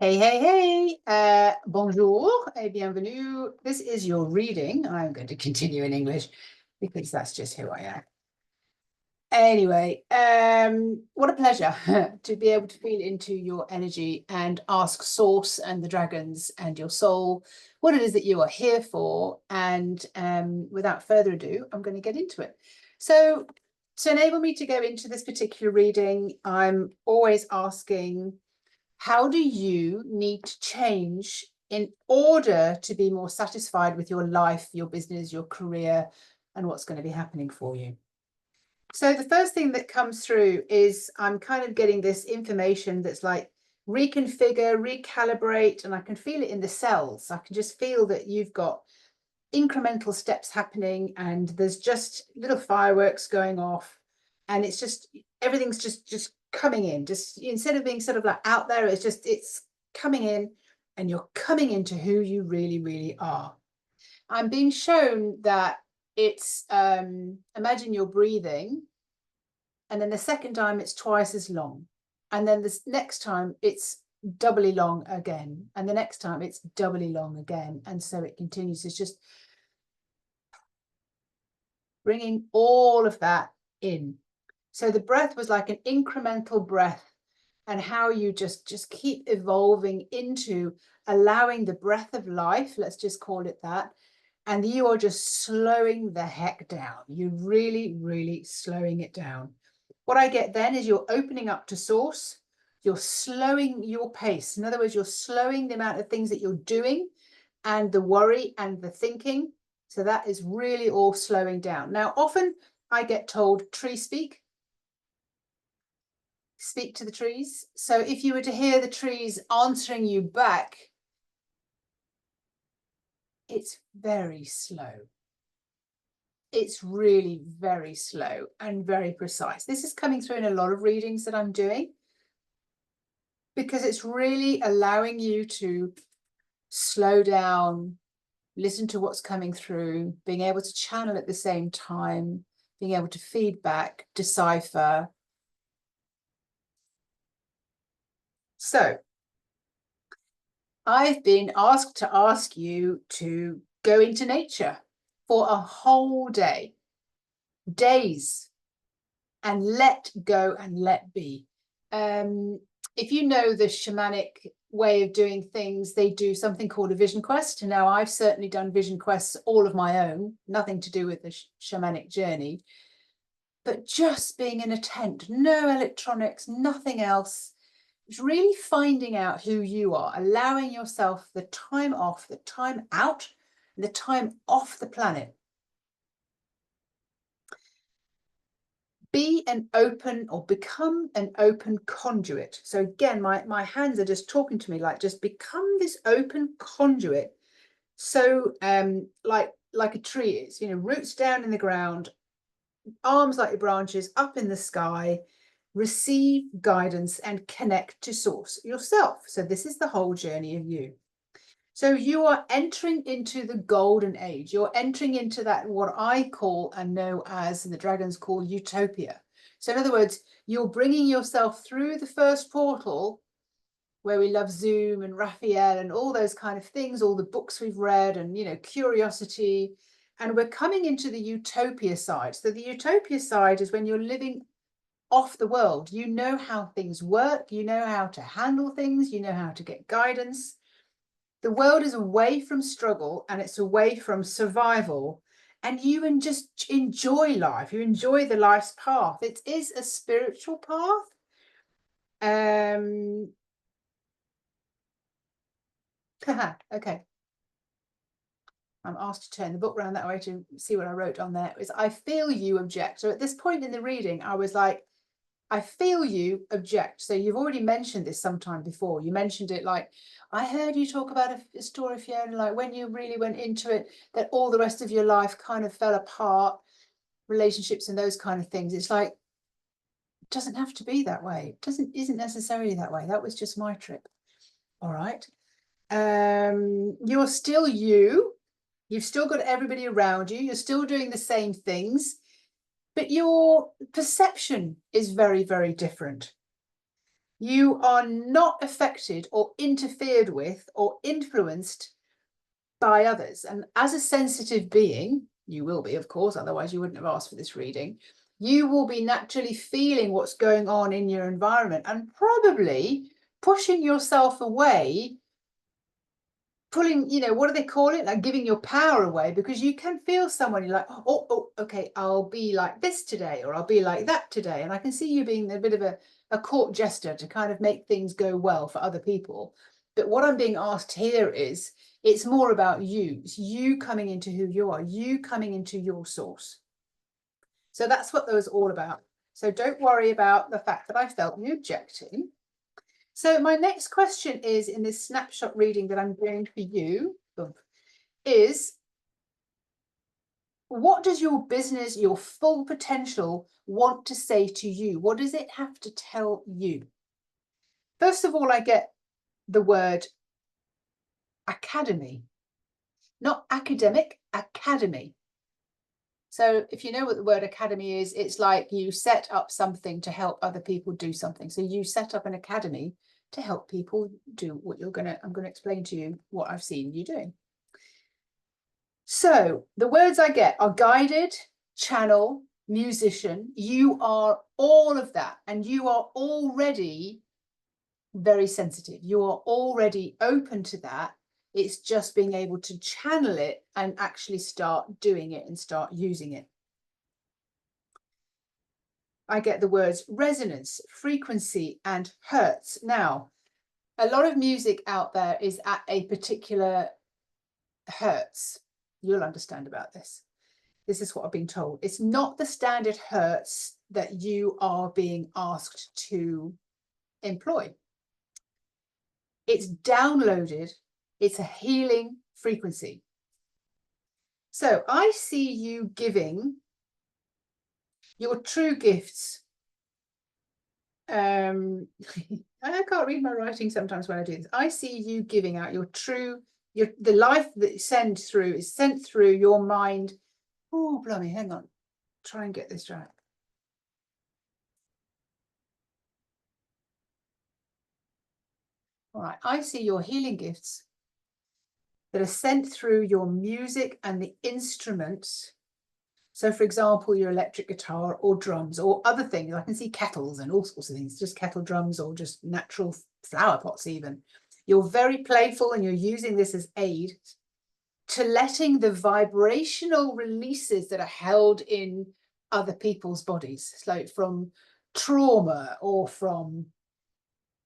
Hey, hey, hey, bonjour et bienvenue. This is your reading. I'm going to continue in English because that's just who I am. Anyway, what a pleasure to be able to feel into your energy and ask Source and the dragons and your soul what it is that you are here for. And without further ado, I'm going to get into it. So to enable me to go into this particular reading, I'm always asking, how do you need to change in order to be more satisfied with your life, your business, your career, and what's going to be happening for you? So the first thing that comes through is I'm kind of getting this information that's like reconfigure, recalibrate, and I can feel it in the cells. I can just feel that you've got incremental steps happening and there's just little fireworks going off, and it's just everything's just coming in. Just instead of being sort of like out there, it's coming in, and you're coming into who you really are. I'm being shown that it's imagine you're breathing, and then the second time it's twice as long, and then this next time it's doubly long again, and the next time it's doubly long again, and so it continues. It's just bringing all of that in. So the breath was like an incremental breath, and how you just keep evolving into allowing the breath of life, let's just call it that, and you are just slowing the heck down. You're really slowing it down. What I get then is you're opening up to Source. You're slowing your pace. In other words, you're slowing the amount of things that you're doing and the worry and the thinking. So that is really all slowing down. Now, often I get told tree speak to the trees. So if you were to hear the trees answering you back, it's very slow. It's really very slow and very precise. This is coming through in a lot of readings that I'm doing, because it's really allowing you to slow down, listen to what's coming through, being able to channel at the same time, being able to feedback, decipher. So I've been asked to ask you to go into nature for a whole day, days, and let go and let be. If you know the shamanic way of doing things, they do something called a vision quest. Now, I've certainly done vision quests all of my own, nothing to do with the shamanic journey, but just being in a tent, no electronics, nothing else. It's really finding out who you are, allowing yourself the time off, the time out, the time off the planet. Be an open, or become an open conduit. So again, my hands are just talking to me like, just become this open conduit. So like a tree is, roots down in the ground, arms like your branches up in the sky, receive guidance and connect to Source yourself. So this is the whole journey of you. So you are entering into the golden age. You're entering into that, what I call and know as, and the dragons call, utopia. So in other words, you're bringing yourself through the first portal, where we love Zoom and Raphael and all those kind of things, all the books we've read and, curiosity. And we're coming into the utopia side. So the utopia side is when you're living off the world. You know how things work. You know how to handle things. You know how to get guidance. The world is away from struggle and it's away from survival, and you just enjoy life. You enjoy the life's path. It is a spiritual path. Okay. I'm asked to turn the book around that way to see what I wrote on there. It was, I feel you object. So at this point in the reading, I was like, I feel you object. So you've already mentioned this sometime before. You mentioned it like, I heard you talk about a story, Fiona, like when you really went into it, that all the rest of your life kind of fell apart, relationships and those kind of things. It's like, it doesn't have to be that way. It isn't necessarily that way. That was just my trip. All right. You're still you. You've still got everybody around you. You're still doing the same things, but your perception is very different. You are not affected or interfered with or influenced by others. And as a sensitive being, you will be, of course, otherwise you wouldn't have asked for this reading. You will be naturally feeling what's going on in your environment and probably pushing yourself away, pulling, what do they call it? Like giving your power away, because you can feel someone, you're like, oh, okay, I'll be like this today, or I'll be like that today. And I can see you being a bit of a court jester to kind of make things go well for other people. But what I'm being asked here is, it's more about you. It's you coming into who you are, you coming into your source. So that's what that was all about. So don't worry about the fact that I felt you objecting. So my next question is, in this snapshot reading that I'm doing for you, is what does your business, your full potential, want to say to you? What does it have to tell you? First of all, I get the word academy, not academic, academy. So if you know what the word academy is, it's like you set up something to help other people do something. So you set up an academy to help people do what I'm going to explain to you what I've seen you doing. So the words I get are guided, channel, musician. You are all of that, and you are already very sensitive. You are already open to that. It's just being able to channel it and actually start doing it and start using it. I get the words resonance, frequency, and hertz. Now, a lot of music out there is at a particular hertz. You'll understand about this. This is what I've been told. It's not the standard hertz that you are being asked to employ. It's downloaded. It's a healing frequency. So I see you giving your true gifts. I can't read my writing sometimes when I do this. I see you giving out your true, the life that is sent through your mind. Oh, blimey, hang on. Try and get this right. All right, I see your healing gifts that are sent through your music and the instruments. So, for example, your electric guitar or drums or other things. I can see kettles and all sorts of things, just kettle drums or just natural flower pots even. You're very playful and you're using this as aid to letting the vibrational releases that are held in other people's bodies, like from trauma or from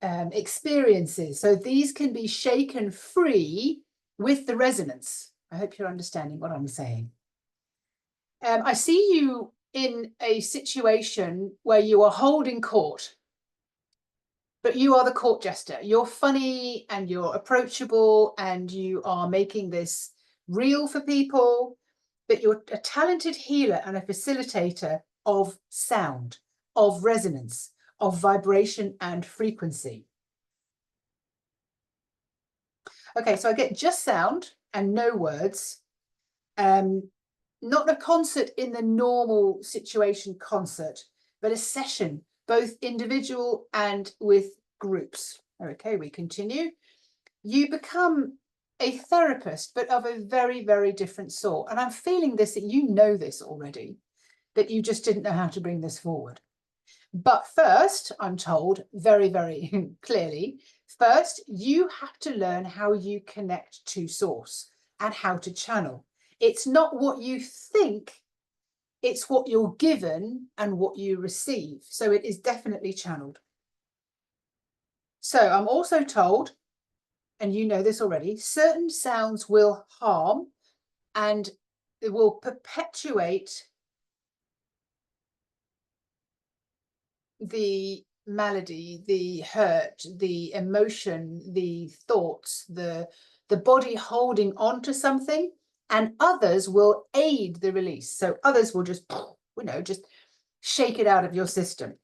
experiences. So these can be shaken free with the resonance. I hope you're understanding what I'm saying. I see you in a situation where you are holding court, but you are the court jester. You're funny and you're approachable and you are making this real for people, but you're a talented healer and a facilitator of sound, of resonance, of vibration and frequency. Okay, so I get just sound and no words. Not a concert in the normal situation concert, but a session, both individual and with groups. Okay, we continue. You become a therapist, but of a very, very different sort. And I'm feeling this, that you know this already, but you just didn't know how to bring this forward. But first, I'm told very, very clearly, first, you have to learn how you connect to source and how to channel. It's not what you think, it's what you're given and what you receive. So it is definitely channeled. So I'm also told, and you know this already, certain sounds will harm and it will perpetuate the malady, the hurt, the emotion, the thoughts, the body holding on to something, and others will aid the release. So others will just, just shake it out of your system.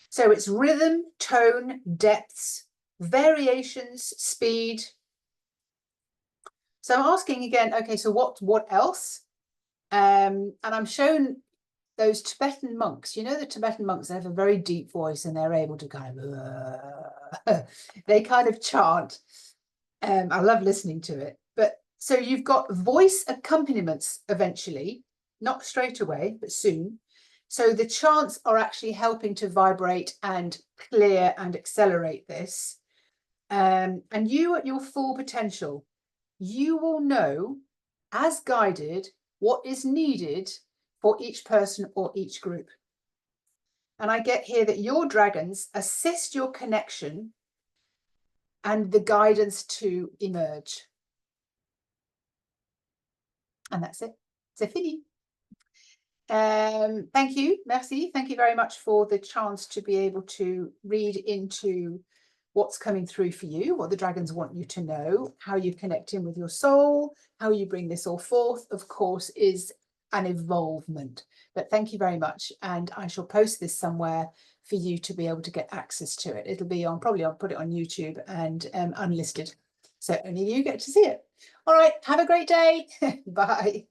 So it's rhythm, tone, depths, variations, speed. So I'm asking again, okay, so what else? And I'm shown those Tibetan monks, you know, the Tibetan monks, they have a very deep voice and they're able to kind of, they kind of chant. I love listening to it. But so you've got voice accompaniments eventually, not straight away, but soon. So the chants are actually helping to vibrate and clear and accelerate this. And you at your full potential, you will know as guided what is needed for each person or each group. And I get here that your dragons assist your connection and the guidance to emerge. And that's it. C'est fini. Thank you, merci. Thank you very much for the chance to be able to read into what's coming through for you, what the dragons want you to know, how you connect in with your soul, how you bring this all forth, of course, is an evolvement. But thank you very much. And I shall post this somewhere for you to be able to get access to it. It'll be on, probably I'll put it on YouTube and unlisted. So only you get to see it. All right, have a great day. Bye.